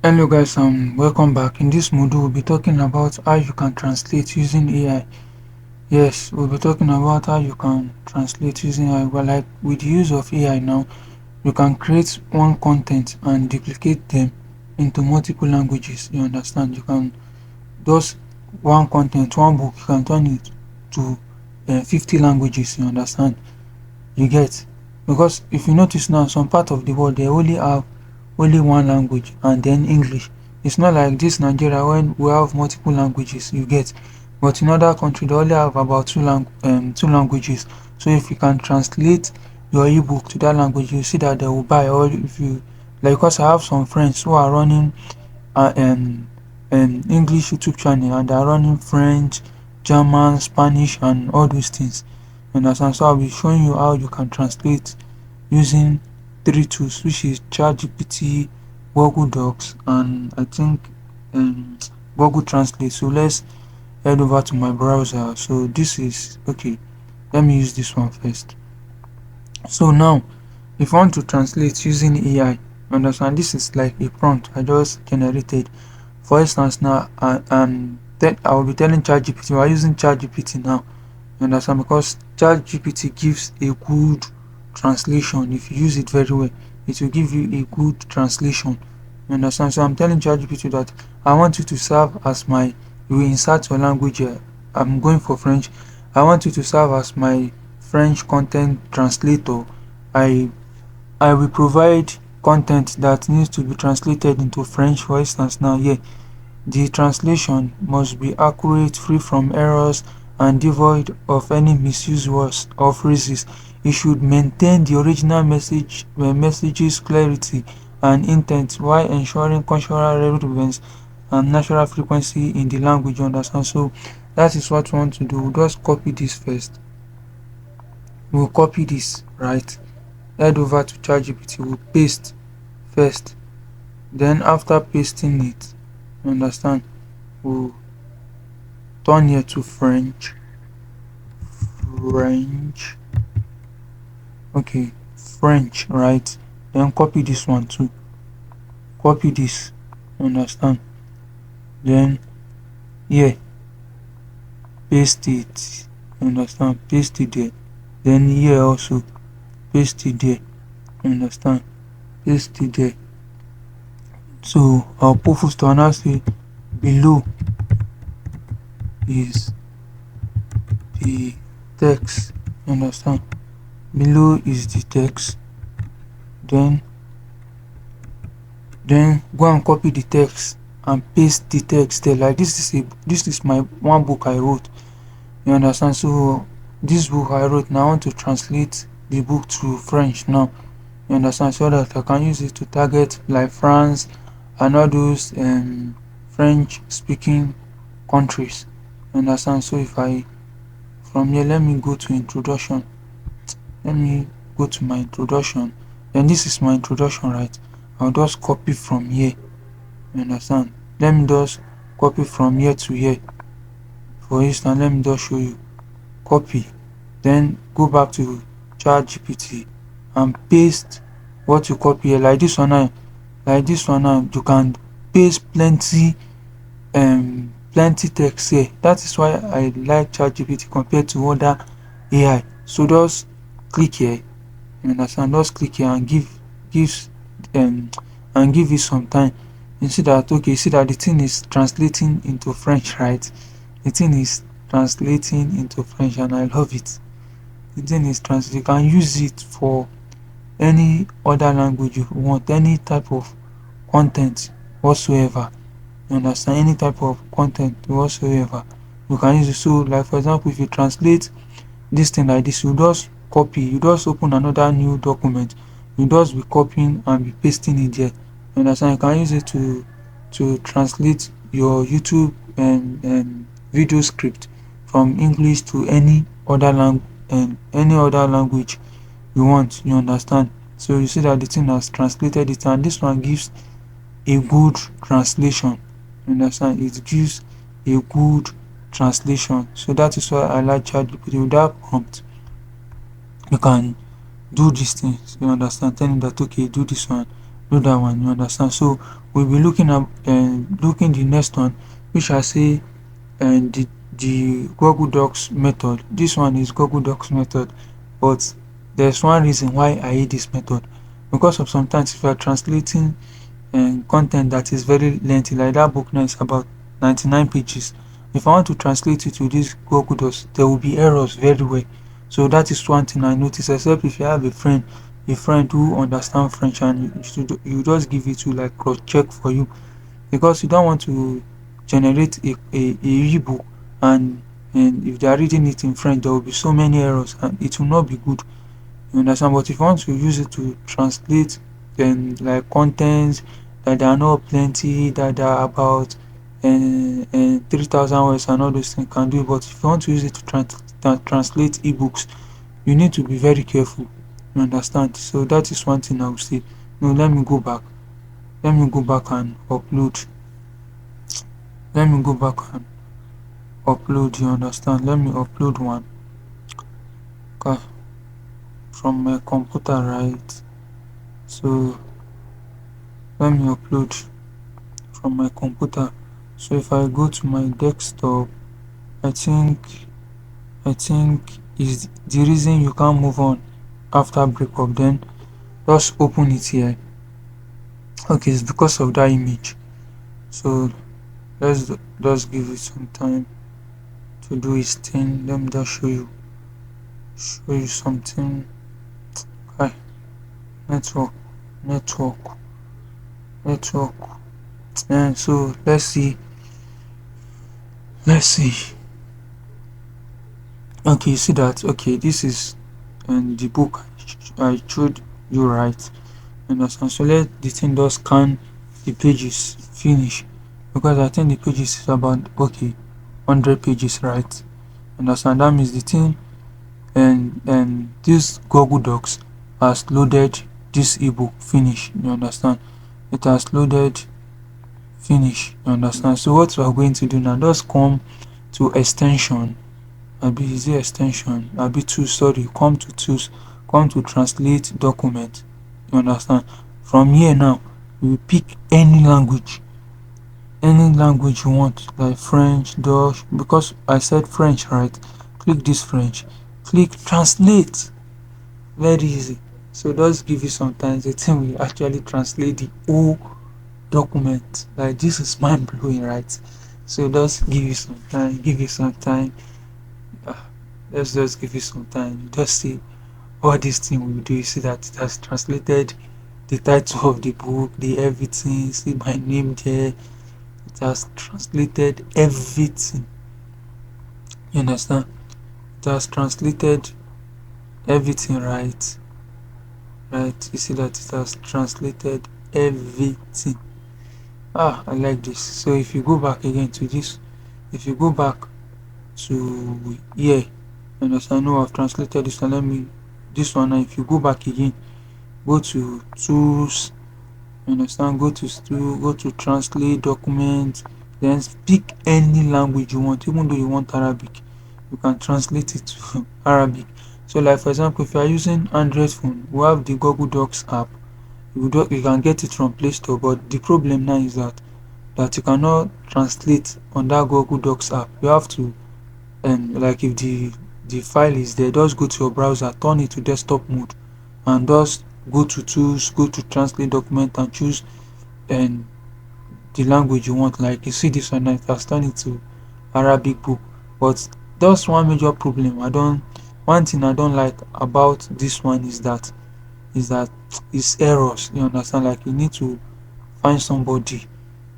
Hello guys, welcome back. In this module, we'll be talking about how you can translate using AI. Yes, we'll be talking about how you can translate using AI. Well, like with the use of AI now, you can create one content and duplicate them into multiple languages. You understand? You can just one content, one book, you can turn it to 50 languages. You understand? You get? Because if you notice now, some part of the world they only have only one language and then English. It's not like this Nigeria when we have multiple languages, you get. But in other countries they only have about two languages. So if you can translate your ebook to that language, you see that they will buy. Or if you like, because I have some friends who are running English YouTube channel and they are running French, German, Spanish, and all those things. You understand? So I'll be showing you how you can translate using three tools, which is ChatGPT, Google Docs, and I think um, Google Translate. So let's head over to my browser. So this is okay. Let me use this one first. So now, if I want to translate using AI, understand this is like a prompt I just generated. For instance, now I will be telling ChatGPT. We are using ChatGPT now. You understand? Because ChatGPT gives a good translation. If you use it very well, it will give you a good translation. You understand? So I'm telling ChatGPT that I want you to serve as my, you insert your language here. I'm going for French. I want you to serve as my French content translator. I I will provide content that needs to be translated into French. For instance, now here the translation must be accurate, free from errors, and devoid of any misused words or phrases. It should maintain the original message's clarity and intent while ensuring cultural relevance and natural frequency in the language you understand. So that is what we want to do. We'll just copy this first. We'll copy this, right? Head over to ChatGPT. We'll paste first. Then after pasting it, you understand, we'll turn here to French, okay, French, right? Then copy this one too, copy this, understand? Then here, paste it, understand? Paste it there. Then here also, paste it there, understand? Paste it there. So I'll put full stop and I'll say below is the text, understand? Below is the text. Then go and copy the text and paste the text there. Like this is my one book I wrote, you understand? So this book I wrote, now I want to translate the book to French now, you understand, so that I can use it to target like France and all those French speaking countries, you understand? So if I, from here, let me go to introduction, let me go to my introduction. Then this is my introduction, right? I'll just copy from here, you understand? Let me just copy from here to here. For instance, let me just show you. Copy, then go back to ChatGPT and paste what you copy here. Like this one now, you can paste plenty text here. That is why I like ChatGPT compared to other AI. So just click here, you understand? Just click here and gives give it some time. You see that, okay, you see that the thing is translating into French, right? The thing is translating into French and I love it. The thing is translating. You can use it for any other language you want, any type of content whatsoever. You understand? Any type of content whatsoever, you can use it. So like for example, if you translate this thing like this, you just copy, you just open another new document, you just be copying and be pasting it there. You understand? You can use it to translate your YouTube and video script from English to any other language you want, you understand? So you see that the thing has translated it, and this one gives a good translation, you understand? It gives a good translation. So that is why I like ChatGPT. With that prompt, you can do these things, you understand? Tell him that, okay, do this one do that one, you understand. So we'll be looking at looking the next one, which I say the Google Docs method. This one is Google Docs method, but there's one reason why I hate this method. Because of sometimes if you are translating content that is very lengthy, like that book now is about 99 pages. If I want to translate it to this Google Docs, there will be errors very well. So that is one thing I notice, except if you have a friend who understand French, and you just give it to like cross check for you, because you don't want to generate a ebook, and if they are reading it in French, there will be so many errors and it will not be good. You understand? But if you want to use it to translate like contents that are not plenty, that are about 3,000 words and all those things, can do it. But if you want to use it to translate ebooks, you need to be very careful. You understand? So that is one thing I will say. No, let me go back. Let me go back and upload. Let me go back and upload. You understand? Let me upload one. Okay, from my computer, right? So let me upload from my computer. So if I go to my desktop, I think I think is the reason you can't move on after breakup. Then just open it here. Okay, it's because of that image. So let's just give it some time to do its thing. Let me just show you something. Hi, network, network, network. And so let's see. Okay, you see that? Okay, this is the book I showed you, right? Understand? So let the thing just scan the pages finish, because I think the pages is about, okay, 100 pages, right? Understand? That means the thing, and this Google Docs has loaded this ebook finish. You understand? It has loaded finish. You understand? So what we are going to do now, just come to extension. Abi is it extension? Abi tools, sorry, come to tools, come to translate document. You understand? From here now, you pick any language you want, like French, Dutch, because I said French, right? Click this French, click translate. Very easy. So just give you some time, the thing will actually translate the whole document. Like, this is mind blowing, right? So just give you some time. Ah, let's just give you some time. You just see all this thing we do. You see that it has translated the title of the book, the everything. See my name there. It has translated everything. You understand? It has translated everything, right? Right. You see that it has translated everything. Ah, I like this. So if you go back again to this, if you go back to here, you understand? No, I've translated this one. Let me this one. Now, if you go back again, go to tools. You understand? Go to translate document. Then speak any language you want. Even though you want Arabic, you can translate it to Arabic. So like for example, if you are using Android phone, we have the Google Docs app. You can get it from Play Store, but the problem now is that you cannot translate on that Google Docs app. You have to, like, if the file is there, just go to your browser, turn it to desktop mode, and just go to tools, go to translate document, and choose and the language you want. Like, you see this one now, it has turned it to Arabic book. But that's one major problem. One thing I don't like about this one is that it's errors. You understand? Like, you need to find somebody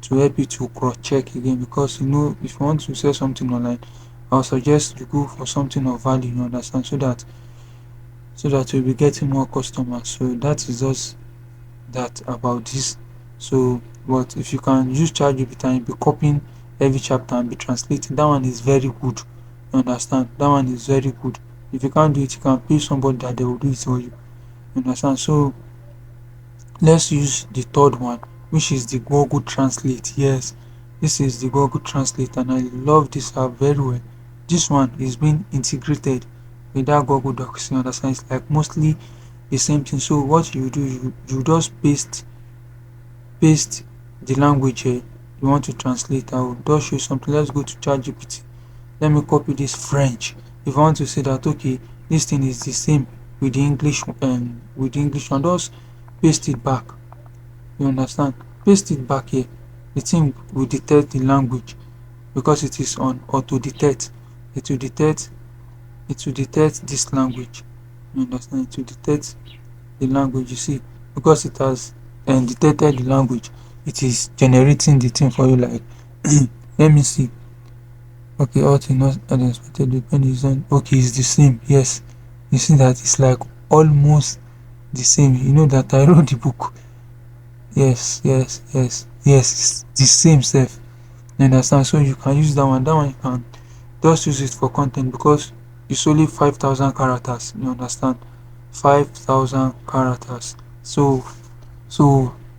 to help you to cross check again, because if you want to sell something online, I'll suggest you go for something of value. You understand? So that you'll be getting more customers. So that is just that about this. So, but if you can use ChatGPT and be copying every chapter and be translating, that one is very good. You understand? That one is very good. If you can't do it, you can pay somebody that they will do it for you. You understand? So let's use the third one, which is the Google Translate. Yes, this is the Google Translate, and I love this app very well. This one is being integrated with that Google Docs. You understand? It's like mostly the same thing. So what you do, you just paste paste the language here you want to translate. I will just show you something. Let's go to ChatGPT. Let me copy this French. If I want to say that okay, this thing is the same with the English with the English one, just paste it back. You understand? Paste it back here. The thing will detect the language because it is on auto detect. It will detect this language. You understand? It will detect the language. You see, because it has detected the language, it is generating the thing for you. Like, let me see. Okay, all things not unexpected depend is on. Okay, it's the same. Yes, you see that it's like almost the same. You know that I wrote the book. Yes, yes, yes, yes. It's the same self. You understand? So you can use that one. That one you can just use it for content because it's only 5,000 characters. You understand? 5,000 characters. So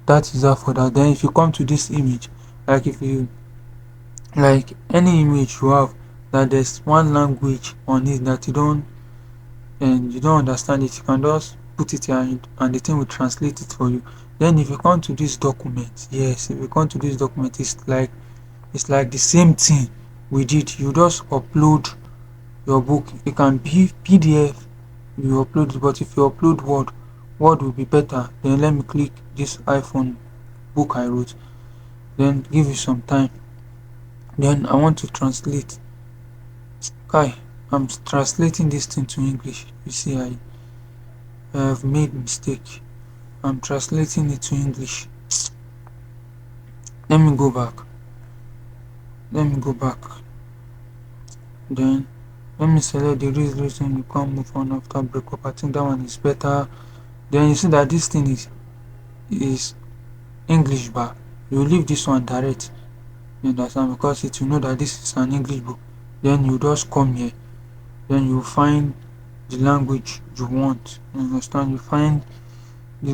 that is that for that. Then if you come to this image, like if you like any image you have that there's one language on it that you don't understand it, you can just put it here and the thing will translate it for you. Then if you come to this document, yes, if you come to this document, it's like the same thing we did. You just upload your book. It can be PDF, you upload it, but if you upload Word will be better. Then let me click this iPhone book I wrote, then give you some time. Then I want to translate. Kai, I'm translating this thing to English. You see, I have made mistake. I'm translating it to English. Let me go back. Let me go back. Then let me select the reason you can't move on after breakup. I think that one is better. Then you see that this thing is English bar. You leave this one direct. You understand? Because it will know that this is an English book. Then you just come here. Then you find the language you want. You understand? You find the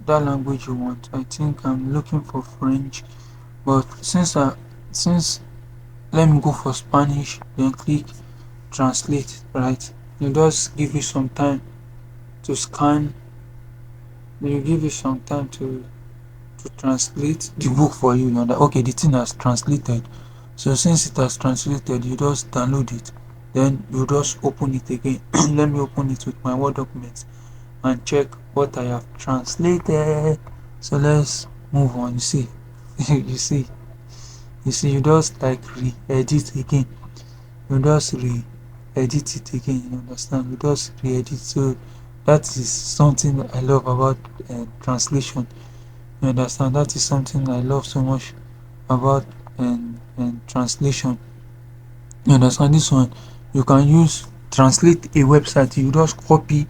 language you want. I think I'm looking for French, but since let me go for Spanish, then click translate, right? You just give you some time to scan. Then you give you some time to translate the book for you. You know that okay, the thing has translated. So since it has translated, you just download it. Then you just open it again. Let me open it with my Word document and check what I have translated. So let's move on. You see, you see, you just like re-edit again. You just re-edit it again. You understand? You just re-edit. So that is something that I love about translation. You understand? That is something I love so much about translation. You understand? This one you can use translate a website. You just copy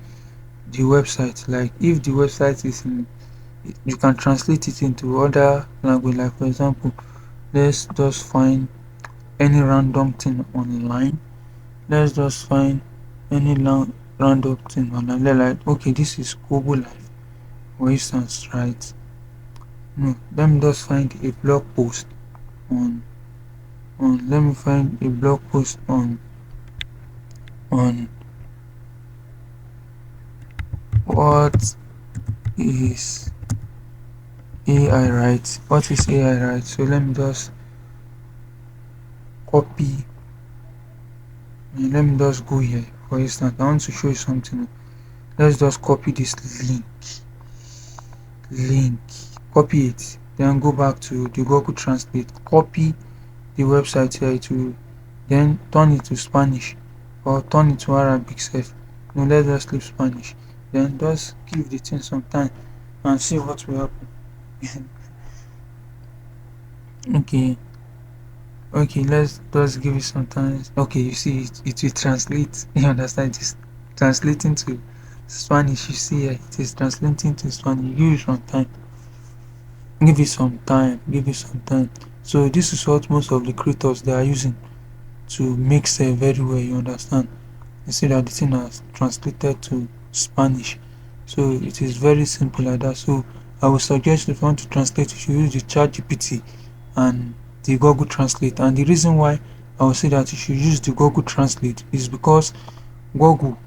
the website. Like if the website is in, you can translate it into other language. Like for example, let's just find any random thing online. Let's just find any random thing online. Like okay, this is Kobo Life, for instance, right? No, let me just find a blog post on let me find a blog post on what is AI, right? What is AI, right? So let me just copy and let me just go here. For instance, I want to show you something. Let's just copy this link, copy it, then go back to the Google Translate, copy the website here to, then turn it to Spanish or turn it to Arabic self. No, let's just leave Spanish. Then just give the thing some time and see what will happen. Okay, okay, let's just give it some time. Okay, you see it will translate. You understand? It is translating to Spanish. You see it is translating to Spanish. Give it some time. Give it some time. Give it some time. So this is what most of the creators they are using to mix very well. You understand? You see that the thing has translated to Spanish. So it is very simple like that. So I would suggest if you want to translate, you should use the ChatGPT and the Google Translate. And the reason why I would say that you should use the Google Translate is because Google,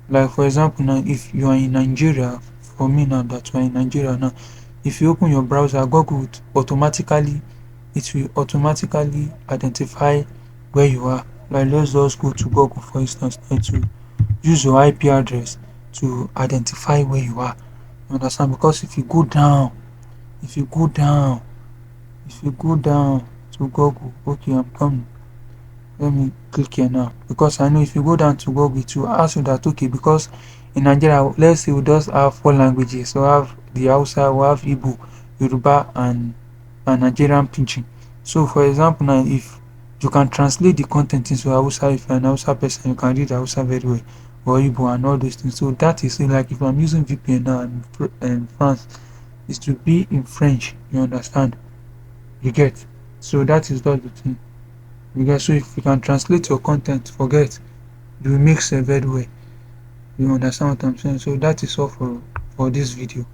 like for example now, if you are in Nigeria, for me now that you are in Nigeria now, If you open your browser, Google it will automatically identify where you are. Like let's just go to Google for instance, and to use your IP address to identify where you are. You understand? Because if you go down, if you go down to Google, okay, I'm coming. Let me click here now, because I know if you go down to Google it will ask you that, okay, because in Nigeria, let's say we just have four languages. So we have the Hausa, we have Igbo, Yoruba, and Nigerian Pidgin. So for example now, if you can translate the content into Hausa, if you're an Hausa person, you can read Hausa very well, or Igbo and all those things. So that is it. Like if I'm using VPN now in France, it will be in French. You understand? You get? So that is just the thing. You get? So if you can translate your content, forget, you will make sense very well. You understand what I'm saying? So that is all for this video.